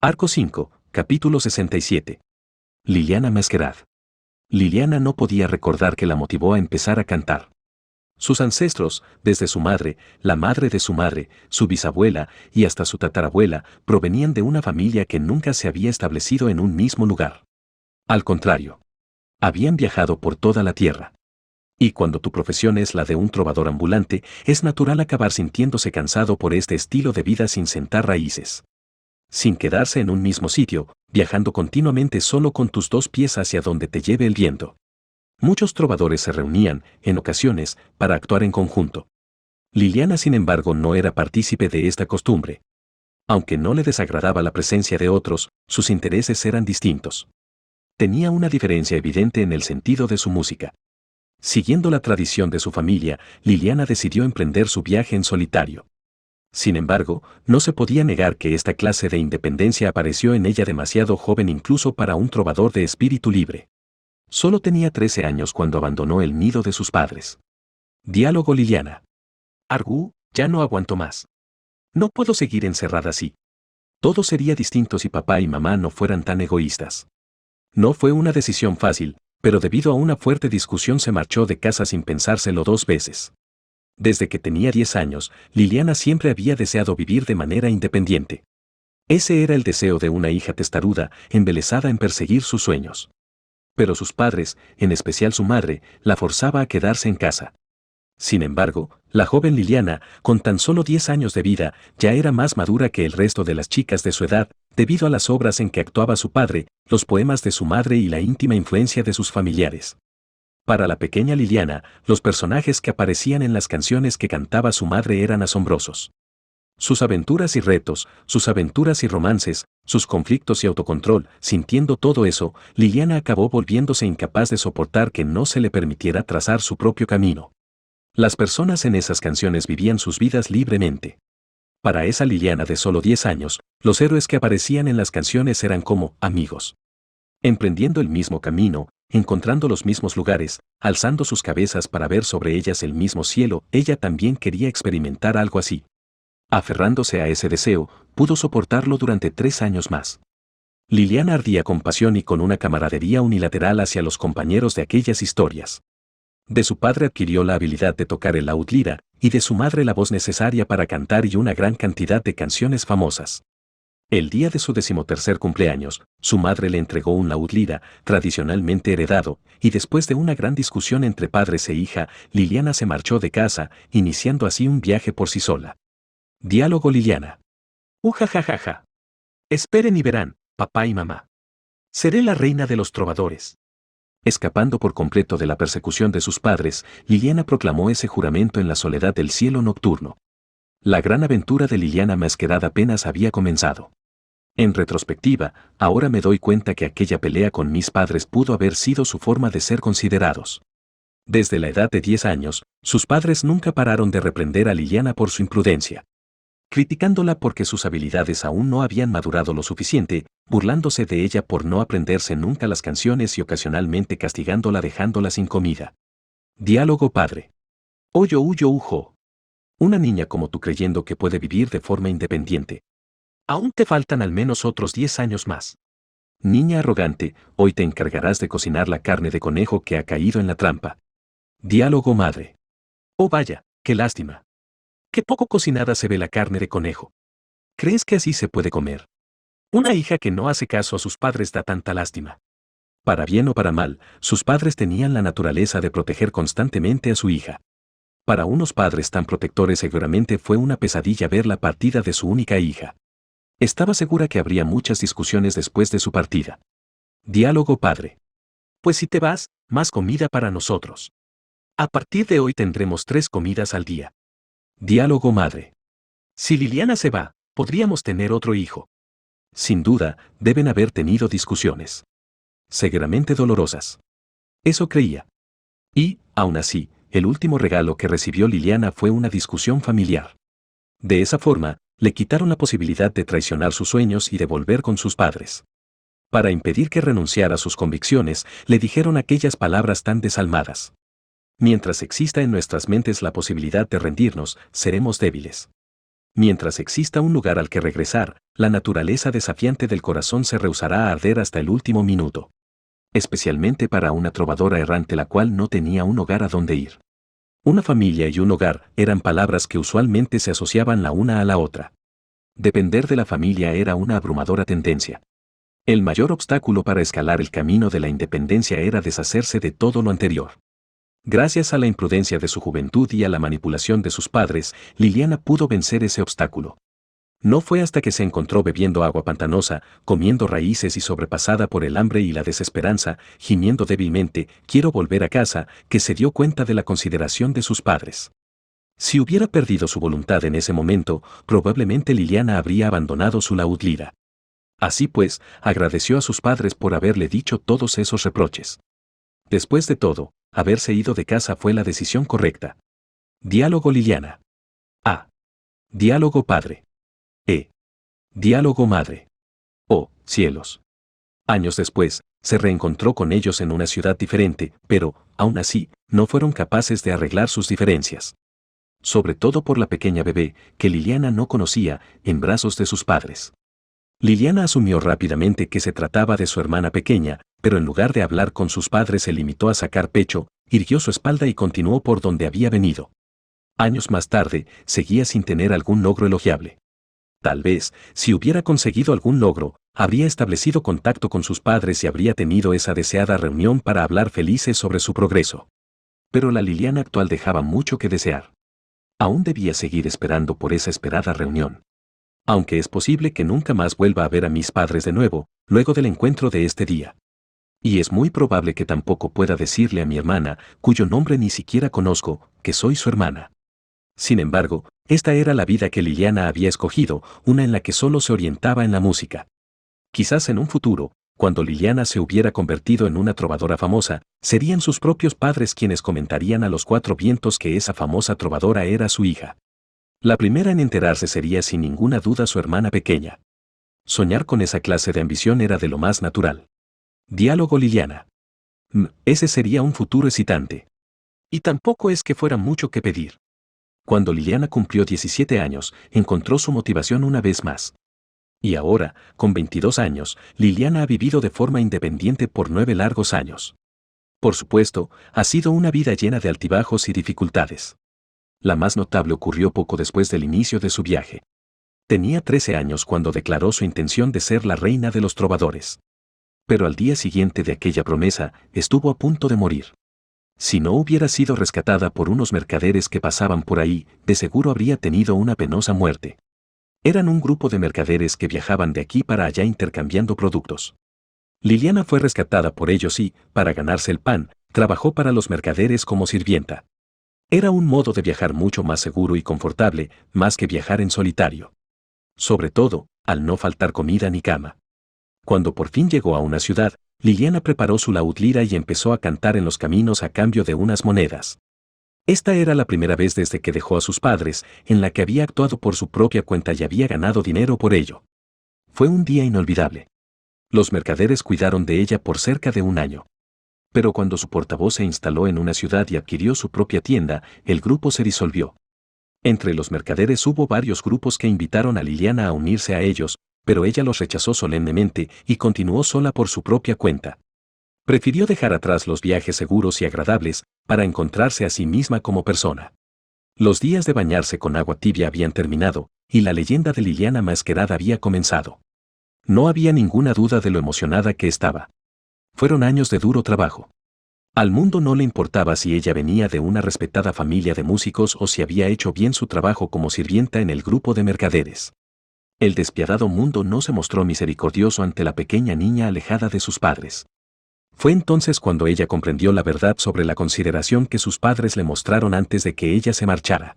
Arco 5, capítulo 67. Liliana Masquerade. Liliana no podía recordar qué la motivó a empezar a cantar. Sus ancestros, desde su madre, la madre de su madre, su bisabuela y hasta su tatarabuela, provenían de una familia que nunca se había establecido en un mismo lugar. Al contrario, habían viajado por toda la tierra. Y cuando tu profesión es la de un trovador ambulante, es natural acabar sintiéndose cansado por este estilo de vida sin sentar raíces. Sin quedarse en un mismo sitio, viajando continuamente solo con tus dos pies hacia donde te lleve el viento. Muchos trovadores se reunían, en ocasiones, para actuar en conjunto. Liliana, sin embargo, no era partícipe de esta costumbre. Aunque no le desagradaba la presencia de otros, sus intereses eran distintos. Tenía una diferencia evidente en el sentido de su música. Siguiendo la tradición de su familia, Liliana decidió emprender su viaje en solitario. Sin embargo, no se podía negar que esta clase de independencia apareció en ella demasiado joven incluso para un trovador de espíritu libre. Solo tenía 13 años cuando abandonó el nido de sus padres. Diálogo Liliana. Argu, ya no aguanto más. No puedo seguir encerrada así. Todo sería distinto si papá y mamá no fueran tan egoístas. No fue una decisión fácil, pero debido a una fuerte discusión se marchó de casa sin pensárselo dos veces. Desde que tenía 10 años, Liliana siempre había deseado vivir de manera independiente. Ese era el deseo de una hija testaruda, embelesada en perseguir sus sueños. Pero sus padres, en especial su madre, la forzaba a quedarse en casa. Sin embargo, la joven Liliana, con tan solo 10 años de vida, ya era más madura que el resto de las chicas de su edad, debido a las obras en que actuaba su padre, los poemas de su madre y la íntima influencia de sus familiares. Para la pequeña Liliana, los personajes que aparecían en las canciones que cantaba su madre eran asombrosos. Sus aventuras y retos, sus aventuras y romances, sus conflictos y autocontrol, sintiendo todo eso, Liliana acabó volviéndose incapaz de soportar que no se le permitiera trazar su propio camino. Las personas en esas canciones vivían sus vidas libremente. Para esa Liliana de solo 10 años, los héroes que aparecían en las canciones eran como amigos. Emprendiendo el mismo camino, encontrando los mismos lugares, alzando sus cabezas para ver sobre ellas el mismo cielo, ella también quería experimentar algo así. Aferrándose a ese deseo, pudo soportarlo durante 3 años más. Liliana ardía con pasión y con una camaradería unilateral hacia los compañeros de aquellas historias. De su padre adquirió la habilidad de tocar el laúd lira, y de su madre la voz necesaria para cantar y una gran cantidad de canciones famosas. El día de su 13º cumpleaños, su madre le entregó un laúd lira, tradicionalmente heredado, y después de una gran discusión entre padres e hija, Liliana se marchó de casa, iniciando así un viaje por sí sola. Diálogo Liliana. Ujajajaja. Esperen y verán, papá y mamá. Seré la reina de los trovadores. Escapando por completo de la persecución de sus padres, Liliana proclamó ese juramento en la soledad del cielo nocturno. La gran aventura de Liliana Masquerade apenas había comenzado. En retrospectiva, ahora me doy cuenta que aquella pelea con mis padres pudo haber sido su forma de ser considerados. Desde la edad de 10 años, sus padres nunca pararon de reprender a Liliana por su imprudencia. Criticándola porque sus habilidades aún no habían madurado lo suficiente, burlándose de ella por no aprenderse nunca las canciones y ocasionalmente castigándola dejándola sin comida. Diálogo padre. Oyo huyo ujo. Una niña como tú creyendo que puede vivir de forma independiente. Aún te faltan al menos otros 10 años más. Niña arrogante, hoy te encargarás de cocinar la carne de conejo que ha caído en la trampa. Diálogo madre. Oh vaya, qué lástima. Qué poco cocinada se ve la carne de conejo. ¿Crees que así se puede comer? Una hija que no hace caso a sus padres da tanta lástima. Para bien o para mal, sus padres tenían la naturaleza de proteger constantemente a su hija. Para unos padres tan protectores seguramente fue una pesadilla ver la partida de su única hija. Estaba segura que habría muchas discusiones después de su partida. Diálogo padre. Pues si te vas, más comida para nosotros. A partir de hoy tendremos 3 comidas al día. Diálogo madre. Si Liliana se va, podríamos tener otro hijo. Sin duda, deben haber tenido discusiones. Seguramente dolorosas. Eso creía. Y, aún así, el último regalo que recibió Liliana fue una discusión familiar. De esa forma, le quitaron la posibilidad de traicionar sus sueños y de volver con sus padres. Para impedir que renunciara a sus convicciones, le dijeron aquellas palabras tan desalmadas. Mientras exista en nuestras mentes la posibilidad de rendirnos, seremos débiles. Mientras exista un lugar al que regresar, la naturaleza desafiante del corazón se rehusará a arder hasta el último minuto. Especialmente para una trovadora errante la cual no tenía un hogar a donde ir. Una familia y un hogar eran palabras que usualmente se asociaban la una a la otra. Depender de la familia era una abrumadora tendencia. El mayor obstáculo para escalar el camino de la independencia era deshacerse de todo lo anterior. Gracias a la imprudencia de su juventud y a la manipulación de sus padres, Liliana pudo vencer ese obstáculo. No fue hasta que se encontró bebiendo agua pantanosa, comiendo raíces y sobrepasada por el hambre y la desesperanza, gimiendo débilmente, quiero volver a casa, que se dio cuenta de la consideración de sus padres. Si hubiera perdido su voluntad en ese momento, probablemente Liliana habría abandonado su laúd lira. Así pues, agradeció a sus padres por haberle dicho todos esos reproches. Después de todo, haberse ido de casa fue la decisión correcta. Diálogo Liliana. A. Diálogo padre. E. Diálogo madre. Oh, cielos. Años después, se reencontró con ellos en una ciudad diferente, pero, aún así, no fueron capaces de arreglar sus diferencias. Sobre todo por la pequeña bebé, que Liliana no conocía, en brazos de sus padres. Liliana asumió rápidamente que se trataba de su hermana pequeña, pero en lugar de hablar con sus padres se limitó a sacar pecho, irguió su espalda y continuó por donde había venido. Años más tarde, seguía sin tener algún logro elogiable. Tal vez, si hubiera conseguido algún logro, habría establecido contacto con sus padres y habría tenido esa deseada reunión para hablar felices sobre su progreso. Pero la Liliana actual dejaba mucho que desear. Aún debía seguir esperando por esa esperada reunión. Aunque es posible que nunca más vuelva a ver a mis padres de nuevo, luego del encuentro de este día. Y es muy probable que tampoco pueda decirle a mi hermana, cuyo nombre ni siquiera conozco, que soy su hermana. Sin embargo, esta era la vida que Liliana había escogido, una en la que solo se orientaba en la música. Quizás en un futuro, cuando Liliana se hubiera convertido en una trovadora famosa, serían sus propios padres quienes comentarían a los cuatro vientos que esa famosa trovadora era su hija. La primera en enterarse sería sin ninguna duda su hermana pequeña. Soñar con esa clase de ambición era de lo más natural. Diálogo Liliana. Ese sería un futuro excitante. Y tampoco es que fuera mucho que pedir. Cuando Liliana cumplió 17 años, encontró su motivación una vez más. Y ahora, con 22 años, Liliana ha vivido de forma independiente por 9 largos años. Por supuesto, ha sido una vida llena de altibajos y dificultades. La más notable ocurrió poco después del inicio de su viaje. Tenía 13 años cuando declaró su intención de ser la reina de los trovadores. Pero al día siguiente de aquella promesa, estuvo a punto de morir. Si no hubiera sido rescatada por unos mercaderes que pasaban por ahí, de seguro habría tenido una penosa muerte. Eran un grupo de mercaderes que viajaban de aquí para allá intercambiando productos. Liliana fue rescatada por ellos y, para ganarse el pan, trabajó para los mercaderes como sirvienta. Era un modo de viajar mucho más seguro y confortable, más que viajar en solitario. Sobre todo, al no faltar comida ni cama. Cuando por fin llegó a una ciudad, Liliana preparó su laúd lira y empezó a cantar en los caminos a cambio de unas monedas. Esta era la primera vez desde que dejó a sus padres, en la que había actuado por su propia cuenta y había ganado dinero por ello. Fue un día inolvidable. Los mercaderes cuidaron de ella por cerca de un año. Pero cuando su portavoz se instaló en una ciudad y adquirió su propia tienda, el grupo se disolvió. Entre los mercaderes hubo varios grupos que invitaron a Liliana a unirse a ellos, pero ella los rechazó solemnemente y continuó sola por su propia cuenta. Prefirió dejar atrás los viajes seguros y agradables para encontrarse a sí misma como persona. Los días de bañarse con agua tibia habían terminado, y la leyenda de Liliana Masquerade había comenzado. No había ninguna duda de lo emocionada que estaba. Fueron años de duro trabajo. Al mundo no le importaba si ella venía de una respetada familia de músicos o si había hecho bien su trabajo como sirvienta en el grupo de mercaderes. El despiadado mundo no se mostró misericordioso ante la pequeña niña alejada de sus padres. Fue entonces cuando ella comprendió la verdad sobre la consideración que sus padres le mostraron antes de que ella se marchara.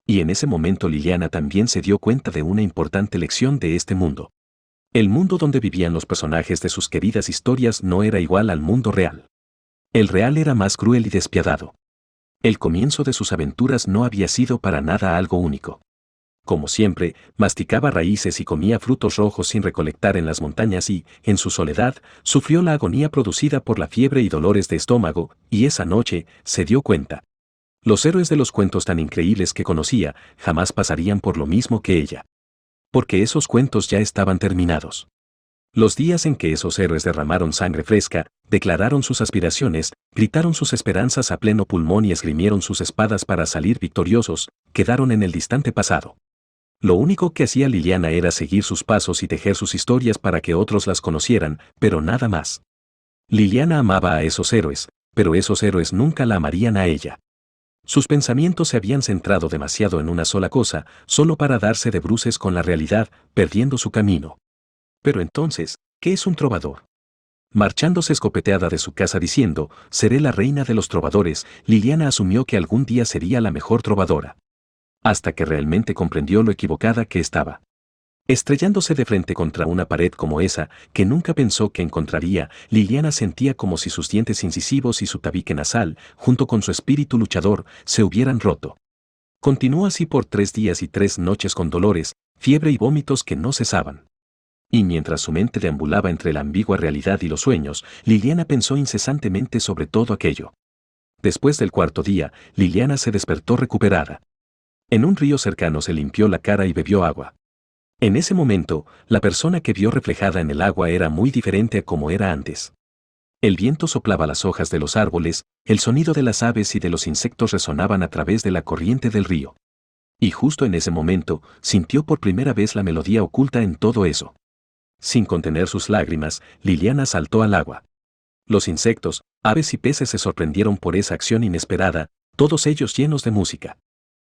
Y en ese momento Liliana también se dio cuenta de una importante lección de este mundo. El mundo donde vivían los personajes de sus queridas historias no era igual al mundo real. El real era más cruel y despiadado. El comienzo de sus aventuras no había sido para nada algo único. Como siempre, masticaba raíces y comía frutos rojos sin recolectar en las montañas y, en su soledad, sufrió la agonía producida por la fiebre y dolores de estómago, y esa noche, se dio cuenta. Los héroes de los cuentos tan increíbles que conocía jamás pasarían por lo mismo que ella. Porque esos cuentos ya estaban terminados. Los días en que esos héroes derramaron sangre fresca, declararon sus aspiraciones, gritaron sus esperanzas a pleno pulmón y esgrimieron sus espadas para salir victoriosos, quedaron en el distante pasado. Lo único que hacía Liliana era seguir sus pasos y tejer sus historias para que otros las conocieran, pero nada más. Liliana amaba a esos héroes, pero esos héroes nunca la amarían a ella. Sus pensamientos se habían centrado demasiado en una sola cosa, solo para darse de bruces con la realidad, perdiendo su camino. Pero entonces, ¿qué es un trovador? Marchándose escopeteada de su casa diciendo, seré la reina de los trovadores, Liliana asumió que algún día sería la mejor trovadora. Hasta que realmente comprendió lo equivocada que estaba. Estrellándose de frente contra una pared como esa, que nunca pensó que encontraría, Liliana sentía como si sus dientes incisivos y su tabique nasal, junto con su espíritu luchador, se hubieran roto. Continuó así por 3 días y 3 noches con dolores, fiebre y vómitos que no cesaban. Y mientras su mente deambulaba entre la ambigua realidad y los sueños, Liliana pensó incesantemente sobre todo aquello. Después del 4.º día, Liliana se despertó recuperada. En un río cercano se limpió la cara y bebió agua. En ese momento, la persona que vio reflejada en el agua era muy diferente a como era antes. El viento soplaba las hojas de los árboles, el sonido de las aves y de los insectos resonaban a través de la corriente del río. Y justo en ese momento, sintió por primera vez la melodía oculta en todo eso. Sin contener sus lágrimas, Liliana saltó al agua. Los insectos, aves y peces se sorprendieron por esa acción inesperada, todos ellos llenos de música.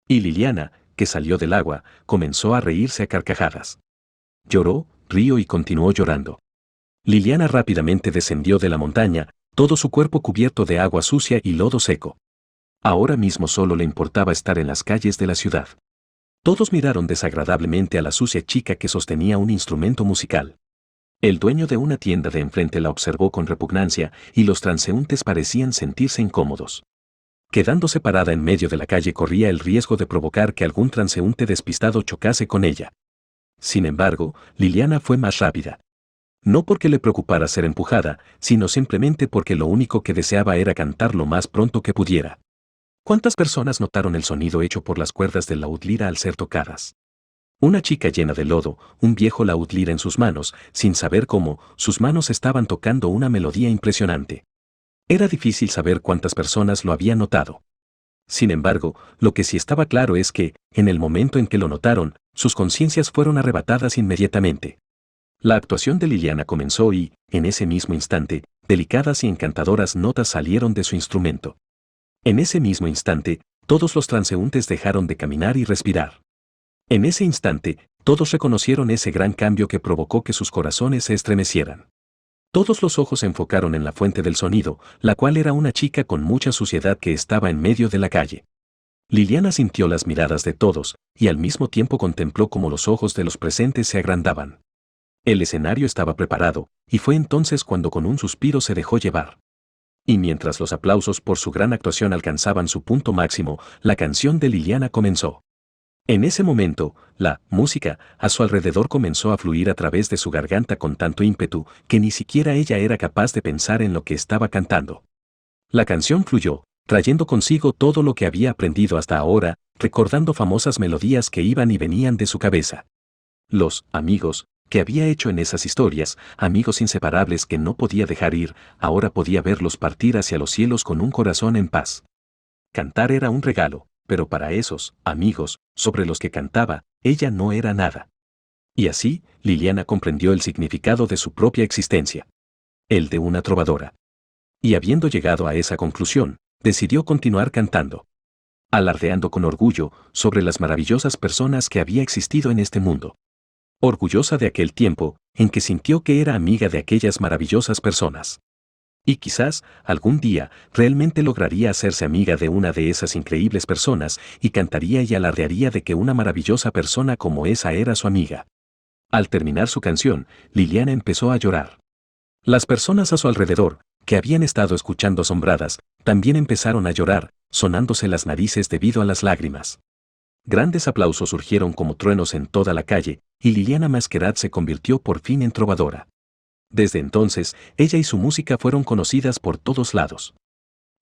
Y Liliana, que salió del agua, comenzó a reírse a carcajadas. Lloró, rió y continuó llorando. Liliana rápidamente descendió de la montaña, todo su cuerpo cubierto de agua sucia y lodo seco. Ahora mismo solo le importaba estar en las calles de la ciudad. Todos miraron desagradablemente a la sucia chica que sostenía un instrumento musical. El dueño de una tienda de enfrente la observó con repugnancia y los transeúntes parecían sentirse incómodos. Quedándose parada en medio de la calle corría el riesgo de provocar que algún transeúnte despistado chocase con ella. Sin embargo, Liliana fue más rápida. No porque le preocupara ser empujada, sino simplemente porque lo único que deseaba era cantar lo más pronto que pudiera. ¿Cuántas personas notaron el sonido hecho por las cuerdas del laúd lira al ser tocadas? Una chica llena de lodo, un viejo laúd lira en sus manos, sin saber cómo, sus manos estaban tocando una melodía impresionante. Era difícil saber cuántas personas lo habían notado. Sin embargo, lo que sí estaba claro es que, en el momento en que lo notaron, sus conciencias fueron arrebatadas inmediatamente. La actuación de Liliana comenzó y, en ese mismo instante, delicadas y encantadoras notas salieron de su instrumento. En ese mismo instante, todos los transeúntes dejaron de caminar y respirar. En ese instante, todos reconocieron ese gran cambio que provocó que sus corazones se estremecieran. Todos los ojos se enfocaron en la fuente del sonido, la cual era una chica con mucha suciedad que estaba en medio de la calle. Liliana sintió las miradas de todos, y al mismo tiempo contempló cómo los ojos de los presentes se agrandaban. El escenario estaba preparado, y fue entonces cuando con un suspiro se dejó llevar. Y mientras los aplausos por su gran actuación alcanzaban su punto máximo, la canción de Liliana comenzó. En ese momento, la música a su alrededor comenzó a fluir a través de su garganta con tanto ímpetu que ni siquiera ella era capaz de pensar en lo que estaba cantando. La canción fluyó, trayendo consigo todo lo que había aprendido hasta ahora, recordando famosas melodías que iban y venían de su cabeza. Los amigos que había hecho en esas historias, amigos inseparables que no podía dejar ir, ahora podía verlos partir hacia los cielos con un corazón en paz. Cantar era un regalo, pero para esos amigos, sobre los que cantaba, ella no era nada. Y así, Liliana comprendió el significado de su propia existencia. El de una trovadora. Y habiendo llegado a esa conclusión, decidió continuar cantando. Alardeando con orgullo sobre las maravillosas personas que había existido en este mundo. Orgullosa de aquel tiempo, en que sintió que era amiga de aquellas maravillosas personas. Y quizás, algún día, realmente lograría hacerse amiga de una de esas increíbles personas y cantaría y alardearía de que una maravillosa persona como esa era su amiga. Al terminar su canción, Liliana empezó a llorar. Las personas a su alrededor, que habían estado escuchando asombradas, también empezaron a llorar, sonándose las narices debido a las lágrimas. Grandes aplausos surgieron como truenos en toda la calle, y Liliana Masquerade se convirtió por fin en trovadora. Desde entonces, ella y su música fueron conocidas por todos lados.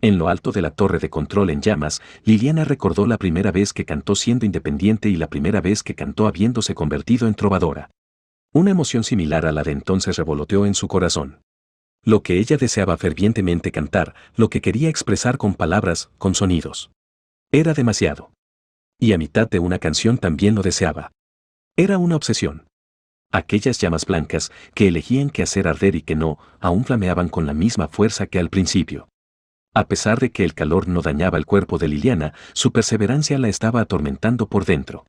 En lo alto de la torre de control en llamas, Liliana recordó la primera vez que cantó siendo independiente y la primera vez que cantó habiéndose convertido en trovadora. Una emoción similar a la de entonces revoloteó en su corazón. Lo que ella deseaba fervientemente cantar, lo que quería expresar con palabras, con sonidos. Era demasiado. Y a mitad de una canción también lo deseaba. Era una obsesión. Aquellas llamas blancas, que elegían qué hacer arder y que no, aún flameaban con la misma fuerza que al principio. A pesar de que el calor no dañaba el cuerpo de Liliana, su perseverancia la estaba atormentando por dentro.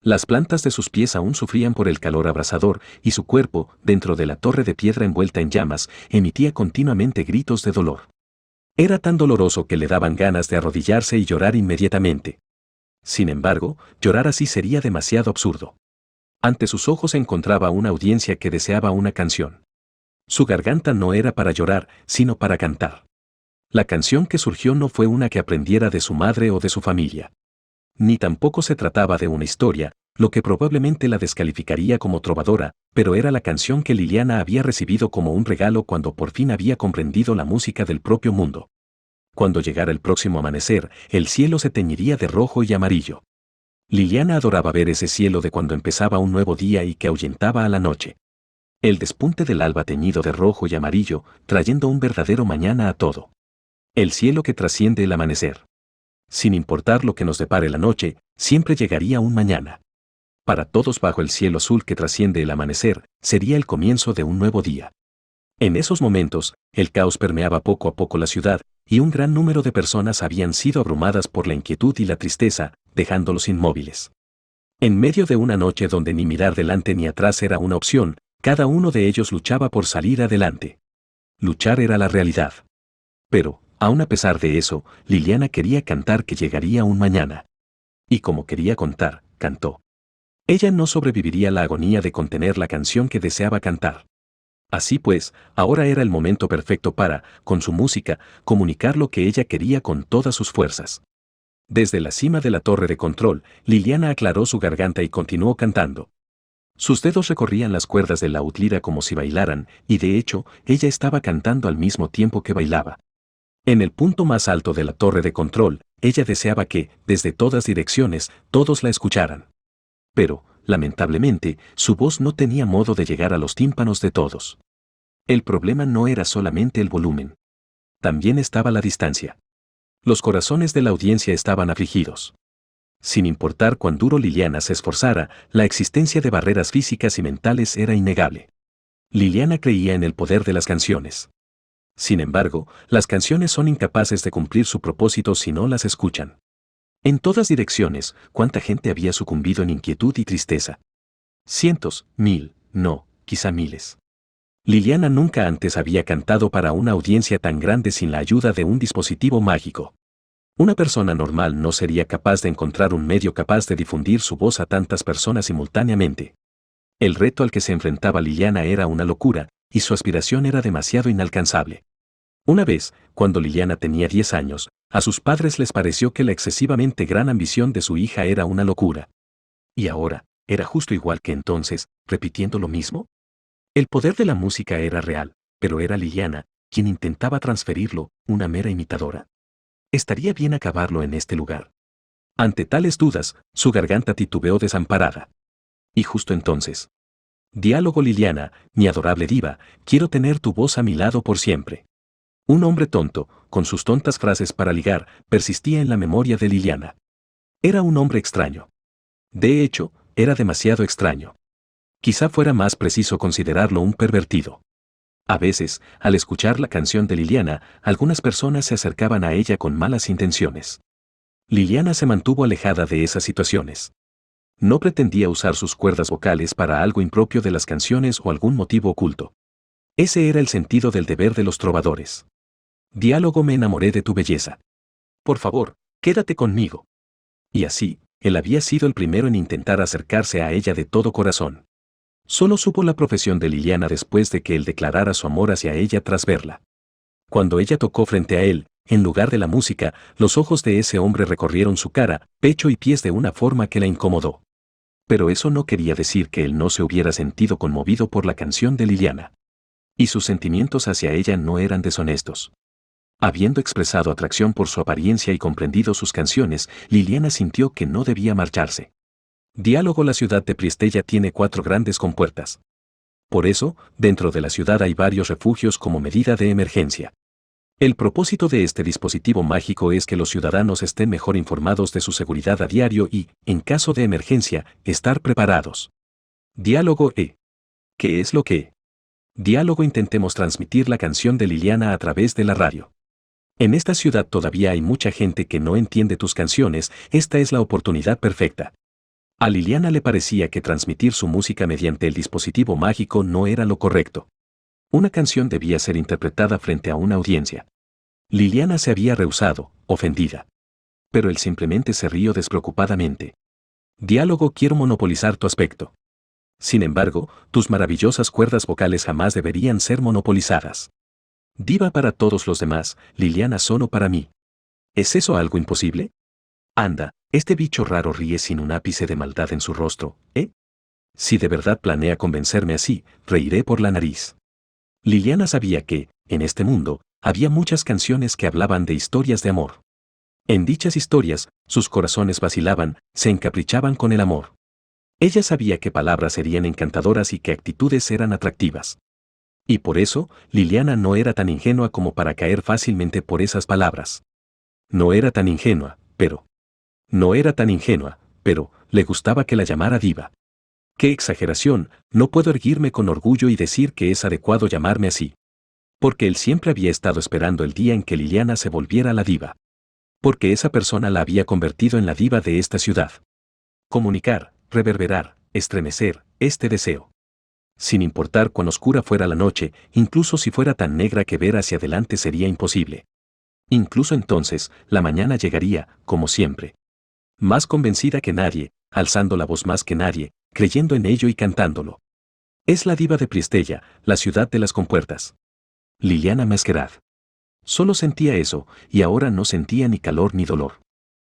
Las plantas de sus pies aún sufrían por el calor abrasador y su cuerpo, dentro de la torre de piedra envuelta en llamas, emitía continuamente gritos de dolor. Era tan doloroso que le daban ganas de arrodillarse y llorar inmediatamente. Sin embargo, llorar así sería demasiado absurdo. Ante sus ojos encontraba una audiencia que deseaba una canción. Su garganta no era para llorar, sino para cantar. La canción que surgió no fue una que aprendiera de su madre o de su familia. Ni tampoco se trataba de una historia, lo que probablemente la descalificaría como trovadora, pero era la canción que Liliana había recibido como un regalo cuando por fin había comprendido la música del propio mundo. Cuando llegara el próximo amanecer, el cielo se teñiría de rojo y amarillo. Liliana adoraba ver ese cielo de cuando empezaba un nuevo día y que ahuyentaba a la noche. El despunte del alba teñido de rojo y amarillo, trayendo un verdadero mañana a todo. El cielo que trasciende el amanecer. Sin importar lo que nos depare la noche, siempre llegaría un mañana. Para todos bajo el cielo azul que trasciende el amanecer, sería el comienzo de un nuevo día. En esos momentos, el caos permeaba poco a poco la ciudad, y un gran número de personas habían sido abrumadas por la inquietud y la tristeza, dejándolos inmóviles. En medio de una noche donde ni mirar delante ni atrás era una opción, cada uno de ellos luchaba por salir adelante. Luchar era la realidad. Pero, aun a pesar de eso, Liliana quería cantar que llegaría un mañana. Y como quería contar, cantó. Ella no sobreviviría la agonía de contener la canción que deseaba cantar. Así pues, ahora era el momento perfecto para, con su música, comunicar lo que ella quería con todas sus fuerzas. Desde la cima de la torre de control, Liliana aclaró su garganta y continuó cantando. Sus dedos recorrían las cuerdas de la laúd lira como si bailaran, y de hecho, ella estaba cantando al mismo tiempo que bailaba. En el punto más alto de la torre de control, ella deseaba que, desde todas direcciones, todos la escucharan. Pero, lamentablemente, su voz no tenía modo de llegar a los tímpanos de todos. El problema no era solamente el volumen. También estaba la distancia. Los corazones de la audiencia estaban afligidos. Sin importar cuán duro Liliana se esforzara, la existencia de barreras físicas y mentales era innegable. Liliana creía en el poder de las canciones. Sin embargo, las canciones son incapaces de cumplir su propósito si no las escuchan. En todas direcciones, cuánta gente había sucumbido en inquietud y tristeza. Cientos, no, quizá miles. Liliana nunca antes había cantado para una audiencia tan grande sin la ayuda de un dispositivo mágico. Una persona normal no sería capaz de encontrar un medio capaz de difundir su voz a tantas personas simultáneamente. El reto al que se enfrentaba Liliana era una locura, y su aspiración era demasiado inalcanzable. Una vez, cuando Liliana tenía 10 años, a sus padres les pareció que la excesivamente gran ambición de su hija era una locura. ¿Y ahora, era justo igual que entonces, repitiendo lo mismo? El poder de la música era real, pero era Liliana, quien intentaba transferirlo, una mera imitadora. Estaría bien acabarlo en este lugar. Ante tales dudas, su garganta titubeó desamparada. Y justo entonces. Diálogo Liliana, mi adorable diva, quiero tener tu voz a mi lado por siempre. Un hombre tonto, con sus tontas frases para ligar, persistía en la memoria de Liliana. Era un hombre extraño. De hecho, era demasiado extraño. Quizá fuera más preciso considerarlo un pervertido. A veces, al escuchar la canción de Liliana, algunas personas se acercaban a ella con malas intenciones. Liliana se mantuvo alejada de esas situaciones. No pretendía usar sus cuerdas vocales para algo impropio de las canciones o algún motivo oculto. Ese era el sentido del deber de los trovadores. Diálogo, me enamoré de tu belleza. Por favor, quédate conmigo. Y así, él había sido el primero en intentar acercarse a ella de todo corazón. Solo supo la profesión de Liliana después de que él declarara su amor hacia ella tras verla. Cuando ella tocó frente a él, en lugar de la música, los ojos de ese hombre recorrieron su cara, pecho y pies de una forma que la incomodó. Pero eso no quería decir que él no se hubiera sentido conmovido por la canción de Liliana. Y sus sentimientos hacia ella no eran deshonestos. Habiendo expresado atracción por su apariencia y comprendido sus canciones, Liliana sintió que no debía marcharse. Diálogo. La ciudad de Priestella tiene 4 grandes compuertas. Por eso, dentro de la ciudad hay varios refugios como medida de emergencia. El propósito de este dispositivo mágico es que los ciudadanos estén mejor informados de su seguridad a diario y, en caso de emergencia, estar preparados. Diálogo. ¿Qué es lo que? Diálogo. Intentemos transmitir la canción de Liliana a través de la radio. En esta ciudad todavía hay mucha gente que no entiende tus canciones, esta es la oportunidad perfecta. A Liliana le parecía que transmitir su música mediante el dispositivo mágico no era lo correcto. Una canción debía ser interpretada frente a una audiencia. Liliana se había rehusado, ofendida. Pero él simplemente se rió despreocupadamente. Diálogo. Quiero monopolizar tu aspecto. Sin embargo, tus maravillosas cuerdas vocales jamás deberían ser monopolizadas. Diva para todos los demás, Liliana solo para mí. ¿Es eso algo imposible? Anda, este bicho raro ríe sin un ápice de maldad en su rostro, ¿eh? Si de verdad planea convencerme así, reiré por la nariz. Liliana sabía que, en este mundo, había muchas canciones que hablaban de historias de amor. En dichas historias, sus corazones vacilaban, se encaprichaban con el amor. Ella sabía que palabras serían encantadoras y que actitudes eran atractivas. Y por eso, Liliana no era tan ingenua como para caer fácilmente por esas palabras. No era tan ingenua, pero le gustaba que la llamara diva. ¡Qué exageración! No puedo erguirme con orgullo y decir que es adecuado llamarme así. Porque él siempre había estado esperando el día en que Liliana se volviera la diva. Porque esa persona la había convertido en la diva de esta ciudad. Comunicar, reverberar, estremecer, este deseo. Sin importar cuán oscura fuera la noche, incluso si fuera tan negra que ver hacia adelante sería imposible. Incluso entonces, la mañana llegaría, como siempre. Más convencida que nadie, alzando la voz más que nadie, creyendo en ello y cantándolo. Es la diva de Priestella, la ciudad de las compuertas. Liliana Masquerade. Solo sentía eso, y ahora no sentía ni calor ni dolor.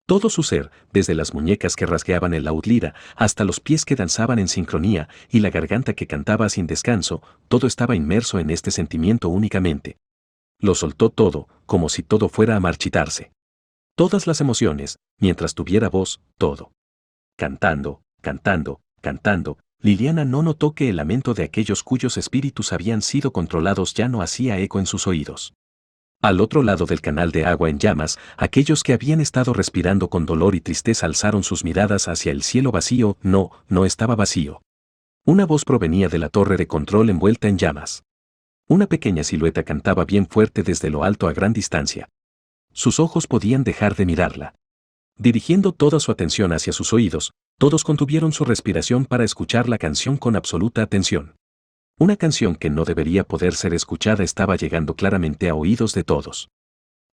Todo su ser, desde las muñecas que rasgueaban el laúd lira, hasta los pies que danzaban en sincronía, y la garganta que cantaba sin descanso, todo estaba inmerso en este sentimiento únicamente. Lo soltó todo, como si todo fuera a marchitarse. Todas las emociones, mientras tuviera voz, todo. Cantando, cantando, cantando, Liliana no notó que el lamento de aquellos cuyos espíritus habían sido controlados ya no hacía eco en sus oídos. Al otro lado del canal de agua en llamas, aquellos que habían estado respirando con dolor y tristeza alzaron sus miradas hacia el cielo vacío. No estaba vacío. Una voz provenía de la torre de control envuelta en llamas. Una pequeña silueta cantaba bien fuerte desde lo alto a gran distancia. Sus ojos podían dejar de mirarla. Dirigiendo toda su atención hacia sus oídos, todos contuvieron su respiración para escuchar la canción con absoluta atención. Una canción que no debería poder ser escuchada estaba llegando claramente a oídos de todos.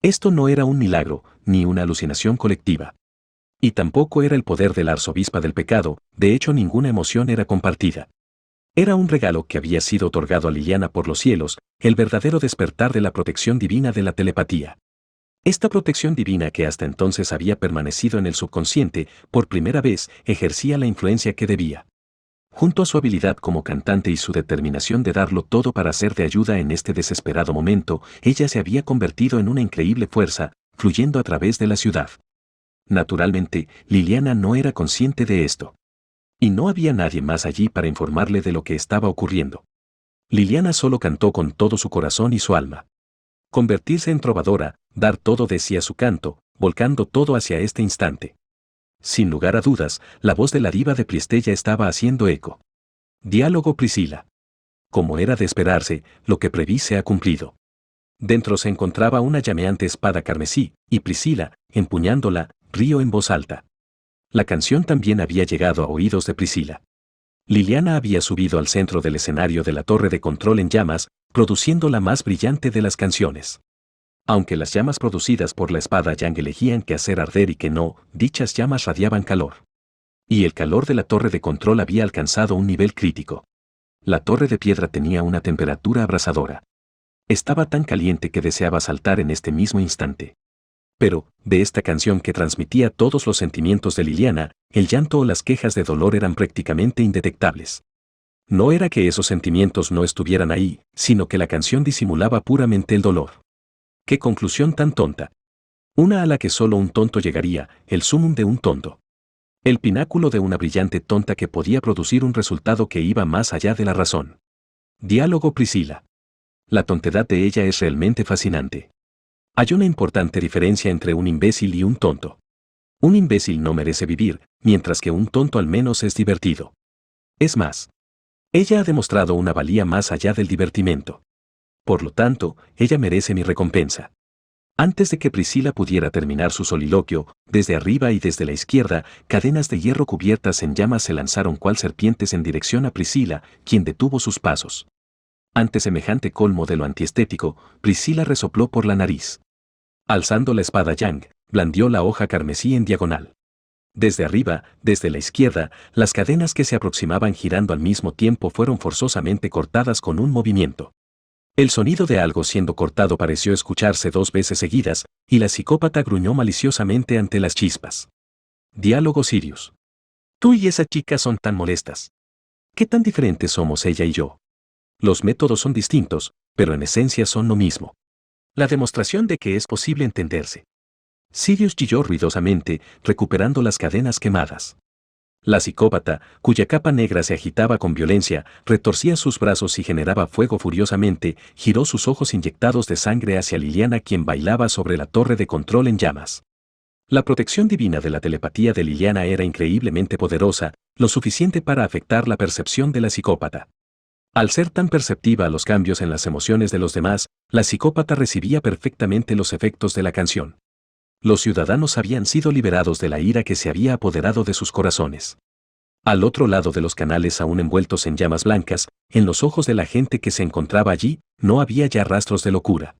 Esto no era un milagro, ni una alucinación colectiva. Y tampoco era el poder del arzobispa del pecado, de hecho ninguna emoción era compartida. Era un regalo que había sido otorgado a Liliana por los cielos, el verdadero despertar de la protección divina de la telepatía. Esta protección divina que hasta entonces había permanecido en el subconsciente, por primera vez, ejercía la influencia que debía. Junto a su habilidad como cantante y su determinación de darlo todo para ser de ayuda en este desesperado momento, ella se había convertido en una increíble fuerza, fluyendo a través de la ciudad. Naturalmente, Liliana no era consciente de esto. Y no había nadie más allí para informarle de lo que estaba ocurriendo. Liliana solo cantó con todo su corazón y su alma. Convertirse en trovadora, dar todo de sí a su canto, volcando todo hacia este instante. Sin lugar a dudas, la voz de la diva de Priestella estaba haciendo eco. Diálogo. Priscila. Como era de esperarse, lo que preví se ha cumplido. Dentro se encontraba una llameante espada carmesí, y Priscila, empuñándola, rió en voz alta. La canción también había llegado a oídos de Priscila. Liliana había subido al centro del escenario de la torre de control en llamas, produciendo la más brillante de las canciones. Aunque las llamas producidas por la espada Yang elegían que hacer arder y que no, dichas llamas radiaban calor. Y el calor de la torre de control había alcanzado un nivel crítico. La torre de piedra tenía una temperatura abrasadora. Estaba tan caliente que deseaba saltar en este mismo instante. Pero, de esta canción que transmitía todos los sentimientos de Liliana, el llanto o las quejas de dolor eran prácticamente indetectables. No era que esos sentimientos no estuvieran ahí, sino que la canción disimulaba puramente el dolor. ¡Qué conclusión tan tonta! Una a la que solo un tonto llegaría, el sumum de un tonto. El pináculo de una brillante tonta que podía producir un resultado que iba más allá de la razón. Diálogo Priscila. La tontedad de ella es realmente fascinante. Hay una importante diferencia entre un imbécil y un tonto. Un imbécil no merece vivir, mientras que un tonto al menos es divertido. Es más, ella ha demostrado una valía más allá del divertimento. Por lo tanto, ella merece mi recompensa. Antes de que Priscila pudiera terminar su soliloquio, desde arriba y desde la izquierda, cadenas de hierro cubiertas en llamas se lanzaron cual serpientes en dirección a Priscila, quien detuvo sus pasos. Ante semejante colmo de lo antiestético, Priscila resopló por la nariz. Alzando la espada Yang, blandió la hoja carmesí en diagonal. Desde arriba, desde la izquierda, las cadenas que se aproximaban girando al mismo tiempo fueron forzosamente cortadas con un movimiento. El sonido de algo siendo cortado pareció escucharse 2 veces seguidas, y la psicópata gruñó maliciosamente ante las chispas. Diálogo Sirius. Tú y esa chica son tan molestas. ¿Qué tan diferentes somos ella y yo? Los métodos son distintos, pero en esencia son lo mismo. La demostración de que es posible entenderse. Sirius chilló ruidosamente, recuperando las cadenas quemadas. La psicópata, cuya capa negra se agitaba con violencia, retorcía sus brazos y generaba fuego furiosamente, giró sus ojos inyectados de sangre hacia Liliana, quien bailaba sobre la torre de control en llamas. La protección divina de la telepatía de Liliana era increíblemente poderosa, lo suficiente para afectar la percepción de la psicópata. Al ser tan perceptiva a los cambios en las emociones de los demás, la psicópata recibía perfectamente los efectos de la canción. Los ciudadanos habían sido liberados de la ira que se había apoderado de sus corazones. Al otro lado de los canales aún envueltos en llamas blancas, en los ojos de la gente que se encontraba allí, no había ya rastros de locura.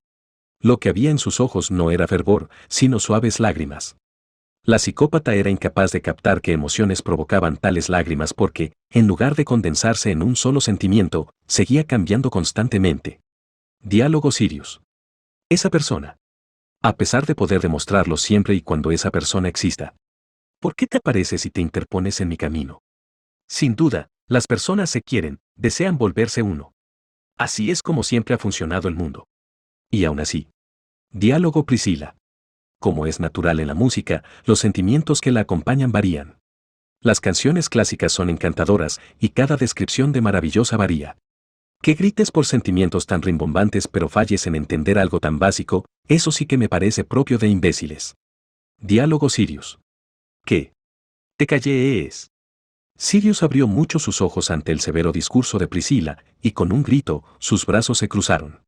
Lo que había en sus ojos no era fervor, sino suaves lágrimas. La psicópata era incapaz de captar qué emociones provocaban tales lágrimas porque, en lugar de condensarse en un solo sentimiento, seguía cambiando constantemente. Diálogo Sirius. Esa persona. A pesar de poder demostrarlo siempre y cuando esa persona exista. ¿Por qué te apareces y te interpones en mi camino? Sin duda, las personas se quieren, desean volverse uno. Así es como siempre ha funcionado el mundo. Y aún así. Diálogo Priscila. Como es natural en la música, los sentimientos que la acompañan varían. Las canciones clásicas son encantadoras y cada descripción de maravillosa varía. Que grites por sentimientos tan rimbombantes pero falles en entender algo tan básico, eso sí que me parece propio de imbéciles. Diálogo Sirius. ¿Qué? Te callé. Sirius abrió mucho sus ojos ante el severo discurso de Priscila, y con un grito, sus brazos se cruzaron.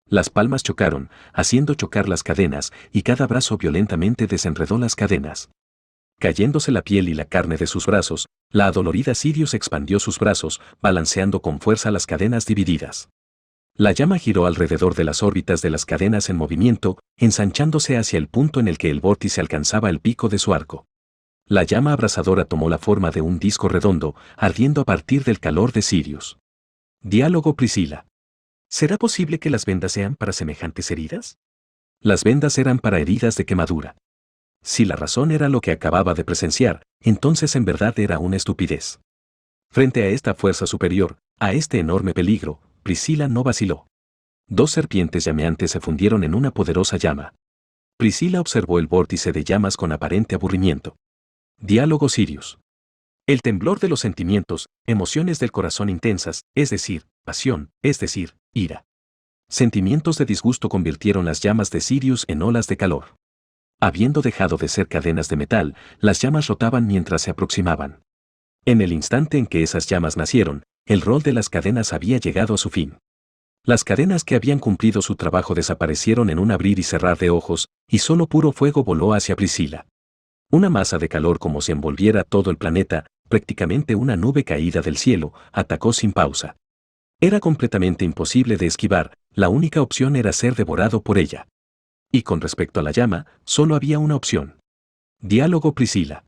Las palmas chocaron, haciendo chocar las cadenas, y cada brazo violentamente desenredó las cadenas. Cayéndose la piel y la carne de sus brazos, la adolorida Sirius expandió sus brazos, balanceando con fuerza las cadenas divididas. La llama giró alrededor de las órbitas de las cadenas en movimiento, ensanchándose hacia el punto en el que el vórtice alcanzaba el pico de su arco. La llama abrasadora tomó la forma de un disco redondo, ardiendo a partir del calor de Sirius. Diálogo Priscila. ¿Será posible que las vendas sean para semejantes heridas? Las vendas eran para heridas de quemadura. Si la razón era lo que acababa de presenciar, entonces en verdad era una estupidez. Frente a esta fuerza superior, a este enorme peligro, Priscila no vaciló. 2 serpientes llameantes se fundieron en una poderosa llama. Priscila observó el vórtice de llamas con aparente aburrimiento. Diálogo Sirius. El temblor de los sentimientos, emociones del corazón intensas, es decir, pasión, es decir, ira. Sentimientos de disgusto convirtieron las llamas de Sirius en olas de calor. Habiendo dejado de ser cadenas de metal, las llamas rotaban mientras se aproximaban. En el instante en que esas llamas nacieron, el rol de las cadenas había llegado a su fin. Las cadenas que habían cumplido su trabajo desaparecieron en un abrir y cerrar de ojos, y solo puro fuego voló hacia Priscila. Una masa de calor como si envolviera todo el planeta, prácticamente una nube caída del cielo, atacó sin pausa. Era completamente imposible de esquivar, la única opción era ser devorado por ella. Y con respecto a la llama, solo había una opción. Diálogo Priscila.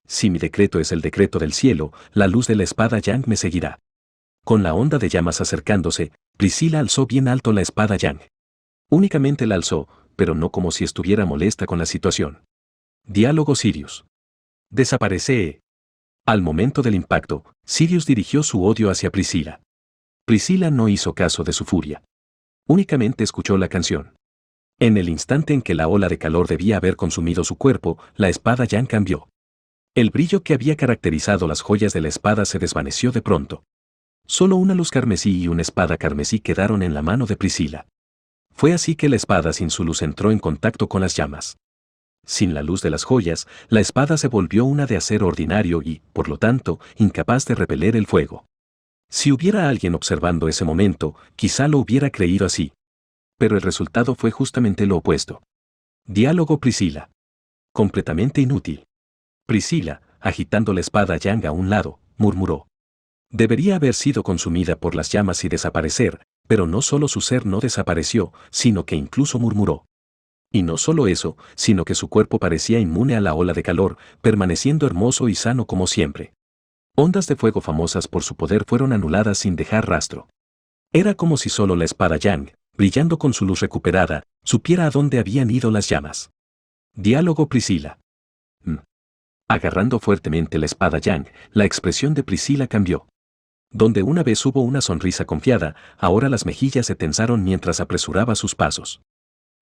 Si mi decreto es el decreto del cielo, la luz de la espada Yang me seguirá. Con la onda de llamas acercándose, Priscila alzó bien alto la espada Yang. Únicamente la alzó, pero no como si estuviera molesta con la situación. Diálogo Sirius. Desaparece. Al momento del impacto, Sirius dirigió su odio hacia Priscila. Priscila no hizo caso de su furia. Únicamente escuchó la canción. En el instante en que la ola de calor debía haber consumido su cuerpo, la espada Yang cambió. El brillo que había caracterizado las joyas de la espada se desvaneció de pronto. Solo una luz carmesí y una espada carmesí quedaron en la mano de Priscila. Fue así que la espada sin su luz entró en contacto con las llamas. Sin la luz de las joyas, la espada se volvió una de acero ordinario y, por lo tanto, incapaz de repeler el fuego. Si hubiera alguien observando ese momento, quizá lo hubiera creído así. Pero el resultado fue justamente lo opuesto. Diálogo Priscila. Completamente inútil. Priscila, agitando la espada Yang a un lado, murmuró. Debería haber sido consumida por las llamas y desaparecer, pero no solo su ser no desapareció, sino que incluso murmuró. Y no solo eso, sino que su cuerpo parecía inmune a la ola de calor, permaneciendo hermoso y sano como siempre. Ondas de fuego famosas por su poder fueron anuladas sin dejar rastro. Era como si solo la espada Yang, brillando con su luz recuperada, supiera a dónde habían ido las llamas. Diálogo Priscila. Agarrando fuertemente la espada Yang, la expresión de Priscila cambió. Donde una vez hubo una sonrisa confiada, ahora las mejillas se tensaron mientras apresuraba sus pasos.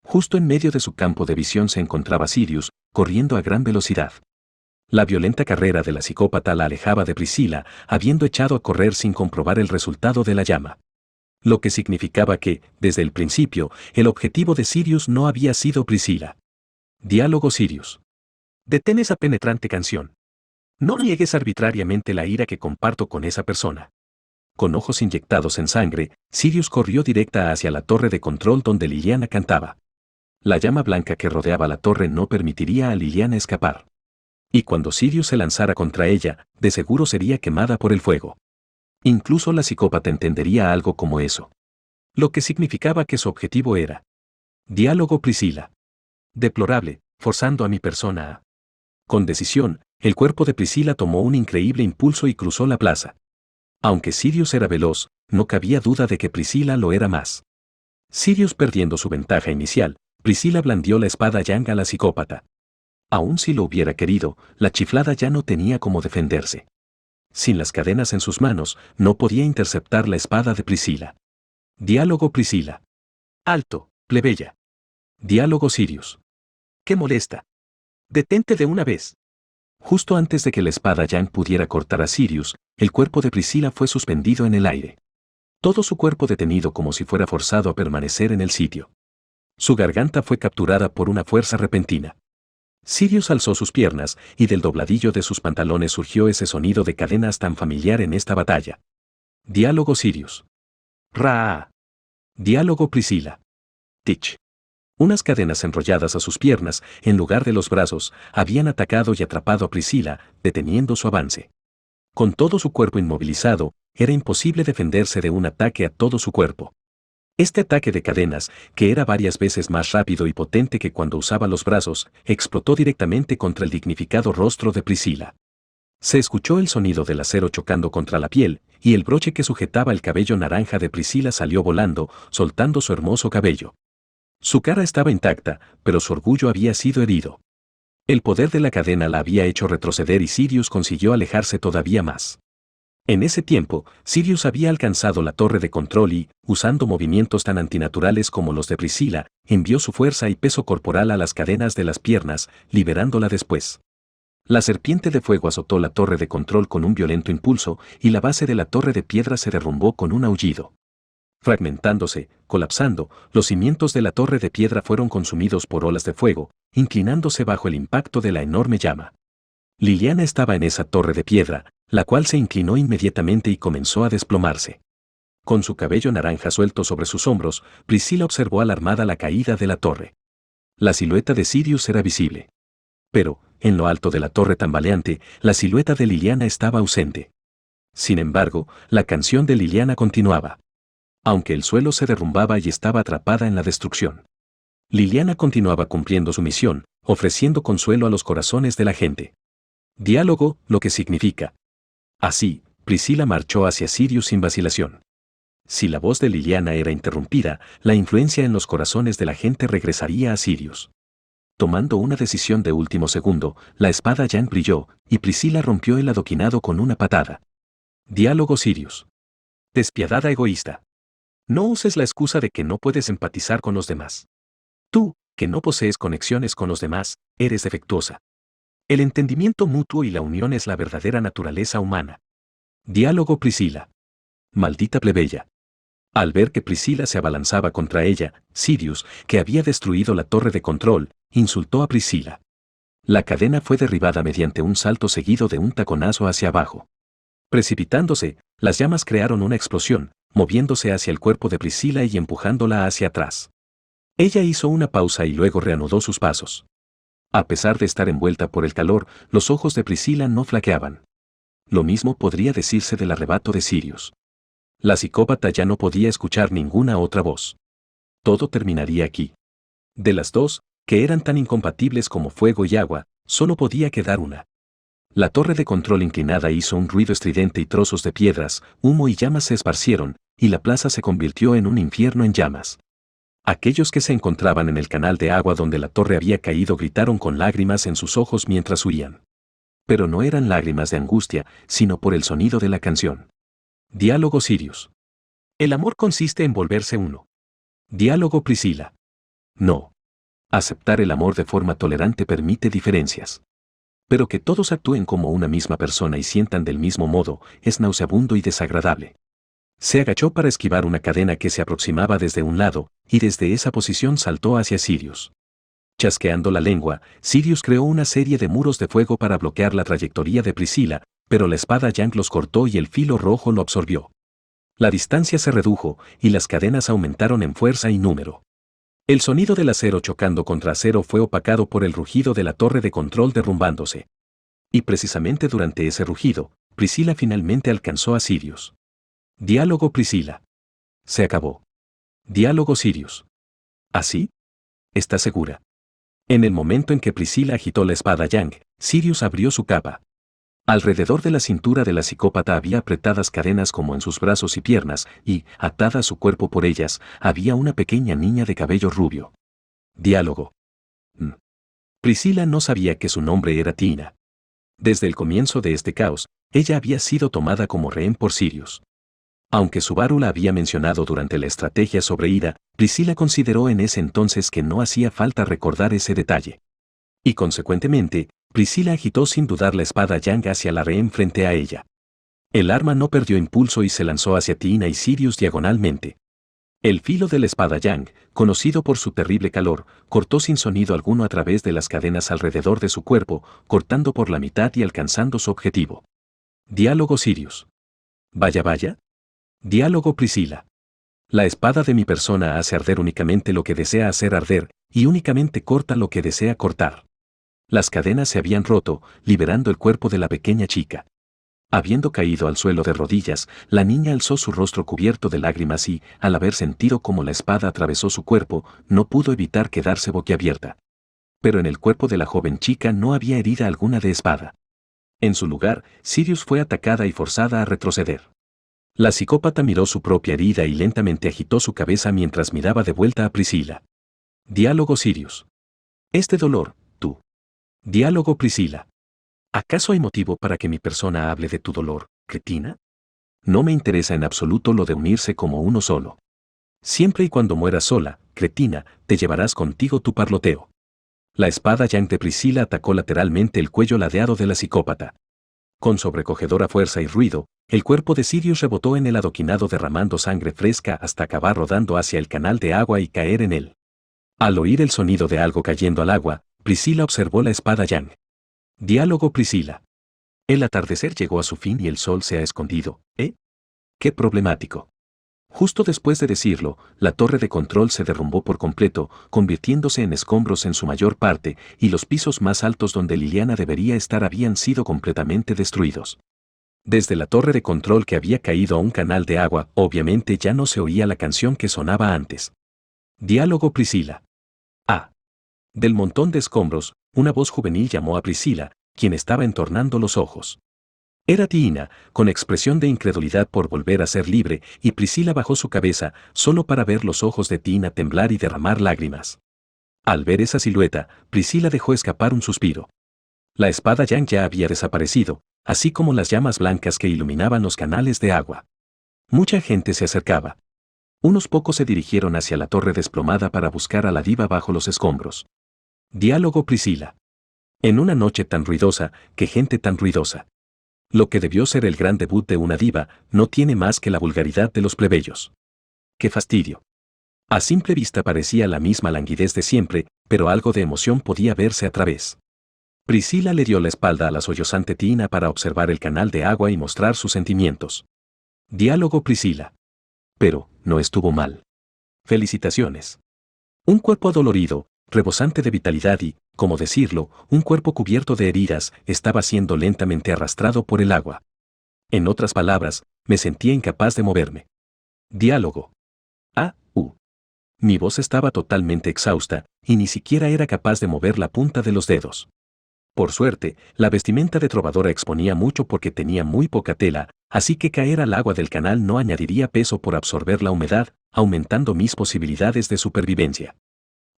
Justo en medio de su campo de visión se encontraba Sirius, corriendo a gran velocidad. La violenta carrera de la psicópata la alejaba de Priscila, habiendo echado a correr sin comprobar el resultado de la llama. Lo que significaba que, desde el principio, el objetivo de Sirius no había sido Priscila. Diálogo Sirius. Detén esa penetrante canción. No niegues arbitrariamente la ira que comparto con esa persona. Con ojos inyectados en sangre, Sirius corrió directa hacia la torre de control donde Liliana cantaba. La llama blanca que rodeaba la torre no permitiría a Liliana escapar. Y cuando Sirius se lanzara contra ella, de seguro sería quemada por el fuego. Incluso la psicópata entendería algo como eso. Lo que significaba que su objetivo era. Diálogo Priscila. Deplorable, forzando a mi persona a. Con decisión, el cuerpo de Priscila tomó un increíble impulso y cruzó la plaza. Aunque Sirius era veloz, no cabía duda de que Priscila lo era más. Sirius perdiendo su ventaja inicial, Priscila blandió la espada Yang a la psicópata. Aun si lo hubiera querido, la chiflada ya no tenía cómo defenderse. Sin las cadenas en sus manos, no podía interceptar la espada de Priscila. Diálogo Priscila. Alto, plebeya. Diálogo Sirius. ¿Qué molesta? Detente de una vez. Justo antes de que la espada Yang pudiera cortar a Sirius, el cuerpo de Priscila fue suspendido en el aire. Todo su cuerpo detenido como si fuera forzado a permanecer en el sitio. Su garganta fue capturada por una fuerza repentina. Sirius alzó sus piernas, y del dobladillo de sus pantalones surgió ese sonido de cadenas tan familiar en esta batalla. Diálogo Sirius. Ra. Diálogo Priscila. Tich. Unas cadenas enrolladas a sus piernas, en lugar de los brazos, habían atacado y atrapado a Priscila, deteniendo su avance. Con todo su cuerpo inmovilizado, era imposible defenderse de un ataque a todo su cuerpo. Este ataque de cadenas, que era varias veces más rápido y potente que cuando usaba los brazos, explotó directamente contra el dignificado rostro de Priscila. Se escuchó el sonido del acero chocando contra la piel, y el broche que sujetaba el cabello naranja de Priscila salió volando, soltando su hermoso cabello. Su cara estaba intacta, pero su orgullo había sido herido. El poder de la cadena la había hecho retroceder y Sirius consiguió alejarse todavía más. En ese tiempo, Sirius había alcanzado la torre de control y, usando movimientos tan antinaturales como los de Priscila, envió su fuerza y peso corporal a las cadenas de las piernas, liberándola después. La serpiente de fuego azotó la torre de control con un violento impulso y la base de la torre de piedra se derrumbó con un aullido. Fragmentándose, colapsando, los cimientos de la torre de piedra fueron consumidos por olas de fuego, inclinándose bajo el impacto de la enorme llama. Liliana estaba en esa torre de piedra, la cual se inclinó inmediatamente y comenzó a desplomarse. Con su cabello naranja suelto sobre sus hombros, Priscila observó alarmada la caída de la torre. La silueta de Sirius era visible. Pero, en lo alto de la torre tambaleante, la silueta de Liliana estaba ausente. Sin embargo, la canción de Liliana continuaba. Aunque el suelo se derrumbaba y estaba atrapada en la destrucción. Liliana continuaba cumpliendo su misión, ofreciendo consuelo a los corazones de la gente. Diálogo, lo que significa. Así, Priscila marchó hacia Sirius sin vacilación. Si la voz de Liliana era interrumpida, la influencia en los corazones de la gente regresaría a Sirius. Tomando una decisión de último segundo, la espada Yang brilló, y Priscila rompió el adoquinado con una patada. Diálogo Sirius. Despiadada egoísta. No uses la excusa de que no puedes empatizar con los demás. Tú, que no posees conexiones con los demás, eres defectuosa. El entendimiento mutuo y la unión es la verdadera naturaleza humana. Diálogo Priscila. Maldita plebeya. Al ver que Priscila se abalanzaba contra ella, Sirius, que había destruido la torre de control, insultó a Priscila. La cadena fue derribada mediante un salto seguido de un taconazo hacia abajo. Precipitándose, las llamas crearon una explosión, moviéndose hacia el cuerpo de Priscila y empujándola hacia atrás. Ella hizo una pausa y luego reanudó sus pasos. A pesar de estar envuelta por el calor, los ojos de Priscila no flaqueaban. Lo mismo podría decirse del arrebato de Sirius. La psicópata ya no podía escuchar ninguna otra voz. Todo terminaría aquí. De las dos, que eran tan incompatibles como fuego y agua, solo podía quedar una. La torre de control inclinada hizo un ruido estridente y trozos de piedras, humo y llamas se esparcieron, y la plaza se convirtió en un infierno en llamas. Aquellos que se encontraban en el canal de agua donde la torre había caído gritaron con lágrimas en sus ojos mientras huían. Pero no eran lágrimas de angustia, sino por el sonido de la canción. Diálogo Sirius. El amor consiste en volverse uno. Diálogo Priscila. No. Aceptar el amor de forma tolerante permite diferencias. Pero que todos actúen como una misma persona y sientan del mismo modo, es nauseabundo y desagradable. Se agachó para esquivar una cadena que se aproximaba desde un lado, y desde esa posición saltó hacia Sirius. Chasqueando la lengua, Sirius creó una serie de muros de fuego para bloquear la trayectoria de Priscila, pero la espada Yang los cortó y el filo rojo lo absorbió. La distancia se redujo, y las cadenas aumentaron en fuerza y número. El sonido del acero chocando contra acero fue opacado por el rugido de la torre de control derrumbándose. Y precisamente durante ese rugido, Priscila finalmente alcanzó a Sirius. Diálogo Priscila. Se acabó. Diálogo Sirius. ¿Así? ¿Estás segura? En el momento en que Priscila agitó la espada Yang, Sirius abrió su capa. Alrededor de la cintura de la psicópata había apretadas cadenas como en sus brazos y piernas, y, atada a su cuerpo por ellas, había una pequeña niña de cabello rubio. Diálogo. Priscila no sabía que su nombre era Tina. Desde el comienzo de este caos, ella había sido tomada como rehén por Sirius. Aunque Subaru la había mencionado durante la estrategia sobre Ida, Priscila consideró en ese entonces que no hacía falta recordar ese detalle. Y consecuentemente, Priscila agitó sin dudar la espada Yang hacia la rehén frente a ella. El arma no perdió impulso y se lanzó hacia Tina y Sirius diagonalmente. El filo de la espada Yang, conocido por su terrible calor, cortó sin sonido alguno a través de las cadenas alrededor de su cuerpo, cortando por la mitad y alcanzando su objetivo. Diálogo Sirius. Vaya vaya. Diálogo Priscila. La espada de mi persona hace arder únicamente lo que desea hacer arder, y únicamente corta lo que desea cortar. Las cadenas se habían roto, liberando el cuerpo de la pequeña chica. Habiendo caído al suelo de rodillas, la niña alzó su rostro cubierto de lágrimas y, al haber sentido cómo la espada atravesó su cuerpo, no pudo evitar quedarse boquiabierta. Pero en el cuerpo de la joven chica no había herida alguna de espada. En su lugar, Sirius fue atacada y forzada a retroceder. La psicópata miró su propia herida y lentamente agitó su cabeza mientras miraba de vuelta a Priscila. Diálogo Sirius. Este dolor, tú. Diálogo Priscila. ¿Acaso hay motivo para que mi persona hable de tu dolor, cretina? No me interesa en absoluto lo de unirse como uno solo. Siempre y cuando mueras sola, cretina, te llevarás contigo tu parloteo. La espada Yang de Priscila atacó lateralmente el cuello ladeado de la psicópata. Con sobrecogedora fuerza y ruido, el cuerpo de Sirius rebotó en el adoquinado derramando sangre fresca hasta acabar rodando hacia el canal de agua y caer en él. Al oír el sonido de algo cayendo al agua, Priscila observó la espada Yang. Diálogo Priscila. El atardecer llegó a su fin y el sol se ha escondido, ¿eh? ¡Qué problemático! Justo después de decirlo, la torre de control se derrumbó por completo, convirtiéndose en escombros en su mayor parte, y los pisos más altos donde Liliana debería estar habían sido completamente destruidos. Desde la torre de control que había caído a un canal de agua, obviamente ya no se oía la canción que sonaba antes. Diálogo Priscila. Ah. Del montón de escombros, una voz juvenil llamó a Priscila, quien estaba entornando los ojos. Era Tina, con expresión de incredulidad por volver a ser libre, y Priscila bajó su cabeza, solo para ver los ojos de Tina temblar y derramar lágrimas. Al ver esa silueta, Priscila dejó escapar un suspiro. La espada Yang ya había desaparecido, así como las llamas blancas que iluminaban los canales de agua. Mucha gente se acercaba. Unos pocos se dirigieron hacia la torre desplomada para buscar a la diva bajo los escombros. Diálogo Priscila. En una noche tan ruidosa, qué gente tan ruidosa. Lo que debió ser el gran debut de una diva, no tiene más que la vulgaridad de los plebeyos. ¡Qué fastidio! A simple vista parecía la misma languidez de siempre, pero algo de emoción podía verse a través. Priscila le dio la espalda a la sollozante Tina para observar el canal de agua y mostrar sus sentimientos. Diálogo Priscila. Pero, no estuvo mal. Felicitaciones. Un cuerpo adolorido, rebosante de vitalidad y, como decirlo, un cuerpo cubierto de heridas, estaba siendo lentamente arrastrado por el agua. En otras palabras, me sentía incapaz de moverme. Diálogo. Mi voz estaba totalmente exhausta, y ni siquiera era capaz de mover la punta de los dedos. Por suerte, la vestimenta de trovadora exponía mucho porque tenía muy poca tela, así que caer al agua del canal no añadiría peso por absorber la humedad, aumentando mis posibilidades de supervivencia.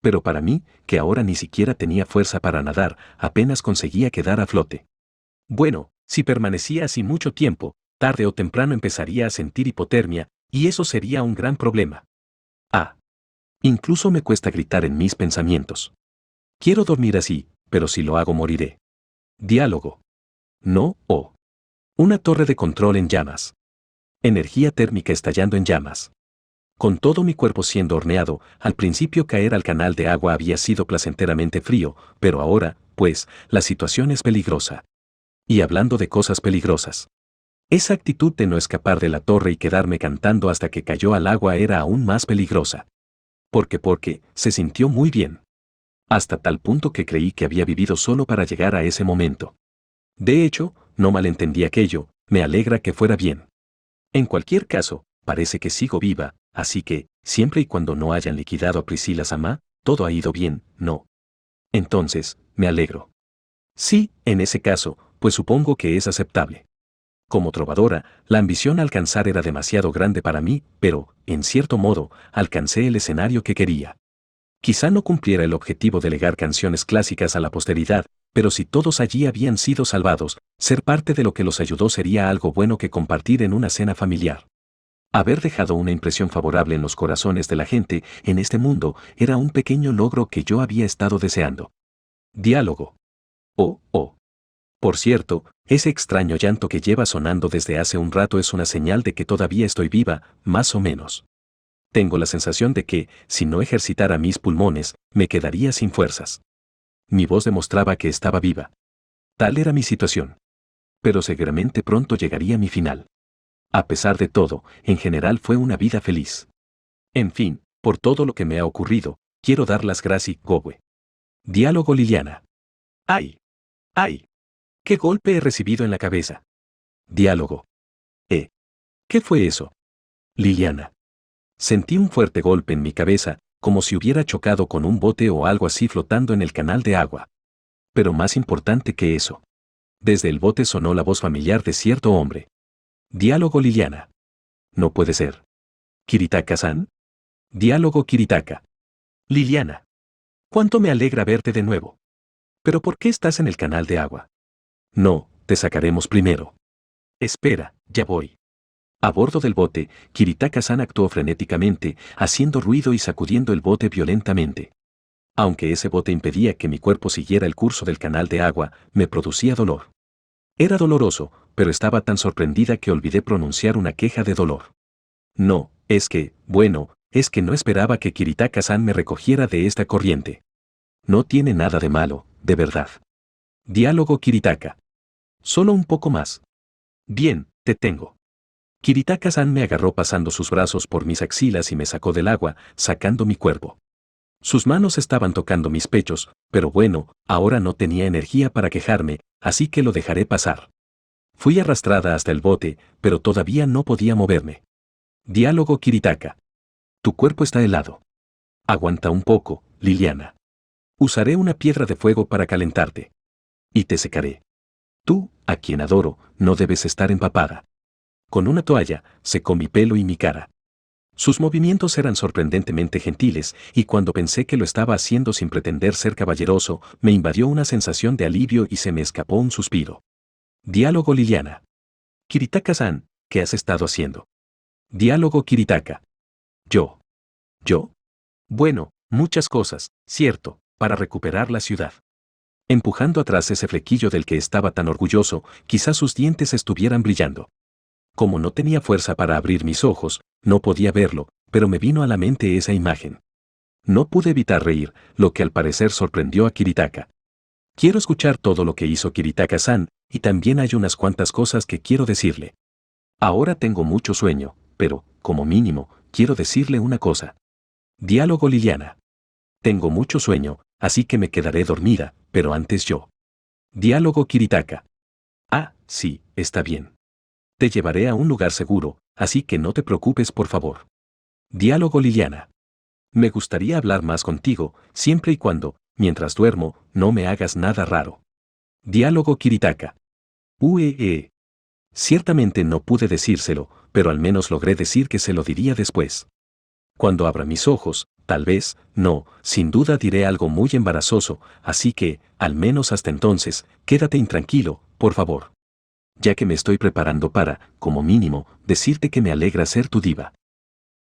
Pero para mí, que ahora ni siquiera tenía fuerza para nadar, apenas conseguía quedar a flote. Bueno, si permanecía así mucho tiempo, tarde o temprano empezaría a sentir hipotermia, y eso sería un gran problema. Incluso me cuesta gritar en mis pensamientos. Quiero dormir así, pero si lo hago moriré. Diálogo. No, Una torre de control en llamas. Energía térmica estallando en llamas. Con todo mi cuerpo siendo horneado, al principio caer al canal de agua había sido placenteramente frío, pero ahora, pues, la situación es peligrosa. Y hablando de cosas peligrosas. Esa actitud de no escapar de la torre y quedarme cantando hasta que cayó al agua era aún más peligrosa. Porque se sintió muy bien. Hasta tal punto que creí que había vivido solo para llegar a ese momento. De hecho, no malentendí aquello, me alegra que fuera bien. En cualquier caso, parece que sigo viva, así que, siempre y cuando no hayan liquidado a Priscila Samá, todo ha ido bien, ¿no? Entonces, me alegro. Sí, en ese caso, pues supongo que es aceptable. Como trovadora, la ambición a alcanzar era demasiado grande para mí, pero, en cierto modo, alcancé el escenario que quería. Quizá no cumpliera el objetivo de legar canciones clásicas a la posteridad, pero si todos allí habían sido salvados, ser parte de lo que los ayudó sería algo bueno que compartir en una cena familiar. Haber dejado una impresión favorable en los corazones de la gente en este mundo era un pequeño logro que yo había estado deseando. Diálogo. Por cierto, ese extraño llanto que lleva sonando desde hace un rato es una señal de que todavía estoy viva, más o menos. Tengo la sensación de que, si no ejercitara mis pulmones, me quedaría sin fuerzas. Mi voz demostraba que estaba viva. Tal era mi situación. Pero seguramente pronto llegaría mi final. A pesar de todo, en general fue una vida feliz. En fin, por todo lo que me ha ocurrido, quiero dar las gracias, Gowe. Diálogo Liliana. ¡Ay! ¿Qué golpe he recibido en la cabeza? Diálogo. ¿Qué fue eso? Liliana. Sentí un fuerte golpe en mi cabeza, como si hubiera chocado con un bote o algo así flotando en el canal de agua. Pero más importante que eso. Desde el bote sonó la voz familiar de cierto hombre. Diálogo Liliana. No puede ser. ¿Kiritaka-san? Diálogo Kiritaka. Liliana. Cuánto me alegra verte de nuevo. ¿Pero por qué estás en el canal de agua? No, te sacaremos primero. Espera, ya voy. A bordo del bote, Kiritaka-san actuó frenéticamente, haciendo ruido y sacudiendo el bote violentamente. Aunque ese bote impedía que mi cuerpo siguiera el curso del canal de agua, me producía dolor. Era doloroso, pero estaba tan sorprendida que olvidé pronunciar una queja de dolor. No, es que no esperaba que Kiritaka-san me recogiera de esta corriente. No tiene nada de malo, de verdad. Diálogo Kiritaka. Solo un poco más. Bien, te tengo. Kiritaka-san me agarró pasando sus brazos por mis axilas y me sacó del agua, sacando mi cuerpo. Sus manos estaban tocando mis pechos, pero bueno, ahora no tenía energía para quejarme, así que lo dejaré pasar. Fui arrastrada hasta el bote, pero todavía no podía moverme. Diálogo Kiritaka. Tu cuerpo está helado. Aguanta un poco, Liliana. Usaré una piedra de fuego para calentarte. Y te secaré. Tú, a quien adoro, no debes estar empapada. Con una toalla, secó mi pelo y mi cara. Sus movimientos eran sorprendentemente gentiles, y cuando pensé que lo estaba haciendo sin pretender ser caballeroso, me invadió una sensación de alivio y se me escapó un suspiro. Diálogo Liliana. Kiritaka-san, ¿qué has estado haciendo? Diálogo Kiritaka. Yo. ¿Yo? Bueno, muchas cosas, cierto, para recuperar la ciudad. Empujando atrás ese flequillo del que estaba tan orgulloso, quizás sus dientes estuvieran brillando. Como no tenía fuerza para abrir mis ojos, no podía verlo, pero me vino a la mente esa imagen. No pude evitar reír, lo que al parecer sorprendió a Kiritaka. Quiero escuchar todo lo que hizo Kiritaka-san, y también hay unas cuantas cosas que quiero decirle. Ahora tengo mucho sueño, pero, como mínimo, quiero decirle una cosa. Diálogo Liliana. Tengo mucho sueño, así que me quedaré dormida, pero antes yo. Diálogo Kiritaka. Ah, sí, está bien. Te llevaré a un lugar seguro, así que no te preocupes por favor. Diálogo Liliana. Me gustaría hablar más contigo, siempre y cuando, mientras duermo, no me hagas nada raro. Diálogo Kiritaka. Ciertamente no pude decírselo, pero al menos logré decir que se lo diría después. Cuando abra mis ojos, tal vez, no, sin duda diré algo muy embarazoso, así que, al menos hasta entonces, quédate intranquilo, por favor. Ya que me estoy preparando para, como mínimo, decirte que me alegra ser tu diva.